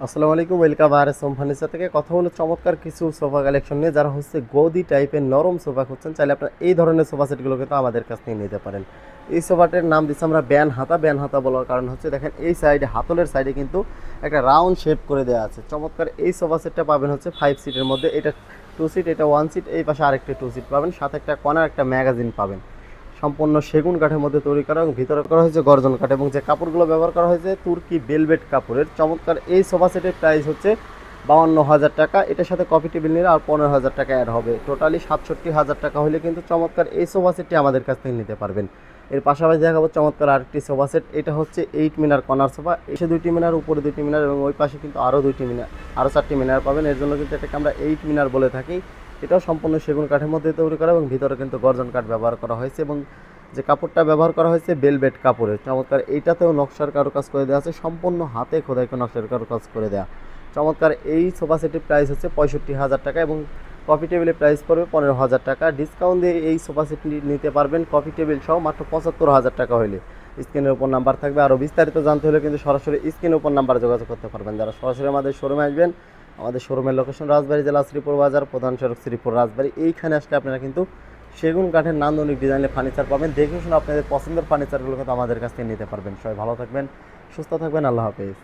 আসসালামু আলাইকুম, ওয়েলকাম আর S home furniture থেকে। কথা হলো চমৎকার কিছু সোফা কালেকশন নিয়ে। যারা হচ্ছে গদি টাইপের নরম সোফা খুঁজছেন, চাইলে আপনারা এই ধরনের সোফা সেটগুলো কিন্তু আমাদের কাছ থেকে নিতে পারেন। এই সোফাটার নাম দিচ্ছি আমরা ব্যান হাতা। ব্যান হাতা বলার কারণ হচ্ছে, দেখেন এই সাইডে হাতলের সাইডে কিন্তু একটা রাউন্ড শেপ করে দেওয়া আছে। চমৎকার এই সোফা সেটটা পাবেন হচ্ছে 5 সিটের মধ্যে। এটা 2 সিট, এটা 1 সিট, এই পাশে আরেকটা 2 সিট পাবেন, সাথে একটা কর্নার একটা ম্যাগাজিন পাবেন। সম্পূর্ণ সেগুন কাঠের মধ্যে তৈরি করা এবং ভিতরে করা হয়েছে গর্জন কাঠ, এবং যে কাপড়গুলো ব্যবহার করা হয়েছে তুর্কি বেলভেট কাপড়ের। চমৎকার এই সোফা সেটের প্রাইস হচ্ছে 52,000 টাকা। এটার সাথে কফি টেবিল নিলে আর 15,000 টাকা অ্যাড হবে, টোটালি 67,000 টাকা হলে কিন্তু চমৎকার এই সোফা সেটটি আমাদের কাছ থেকে নিতে পারবেন। এর পাশাপাশি দেখাবো চমৎকার আরেকটি সোফা সেট। এটা হচ্ছে 8 মিনার কর্নার সোফা। এসে 2টি মিনার, উপরে 2টি মিনার, এবং ওই পাশে কিন্তু আরও 2টি মিনার, আরও 4টি মিনার পাবেন। এর জন্য কিন্তু এটাকে আমরা 8 মিনার বলে থাকি। এটাও সম্পূর্ণ সেগুন কাঠের মধ্যে তৈরি করা, এবং ভিতরে কিন্তু গর্জন কাঠ ব্যবহার করা হয়েছে, এবং যে কাপড়টা ব্যবহার করা হয়েছে বেলভেট কাপড়ের। চমৎকার এইটাতেও নকশার কারুকাজ করে দেওয়া আছে, সম্পূর্ণ হাতে খোদাই করে নকশার কারুকাজ করে দেওয়া। চমৎকার এই সোফা সেটের প্রাইস হচ্ছে 65,000 টাকা, এবং কফি টেবিলের প্রাইস পড়বে 15,000 টাকা। ডিসকাউন্ট দিয়ে এই সোফা সেটটি নিতে পারবেন কফি টেবিল সহ মাত্র 75,000 টাকা হলে। স্ক্রিনের উপর নাম্বার থাকবে। আরও বিস্তারিত জানতে হলে কিন্তু সরাসরি স্ক্রিনের উপর নাম্বারে যোগাযোগ করতে পারবেন। যারা সরাসরি আমাদের শোরুমে আসবেন, আমাদের শোরুমের লোকেশন রাজবাড়ী জেলা, শ্রীপুর বাজার, প্রধান সড়ক শ্রীপুর রাজবাড়ী। এইখানে আসলে আপনারা কিন্তু সেগুন কাঠের নান্দনিক ডিজাইনের ফার্নিচার পাবেন। দেখে শুনে আপনাদের পছন্দের ফার্নিচারগুলো কিন্তু আমাদের কাছ থেকে নিতে পারবেন। সবাই ভালো থাকবেন, সুস্থ থাকবেন, আল্লাহ হাফেজ।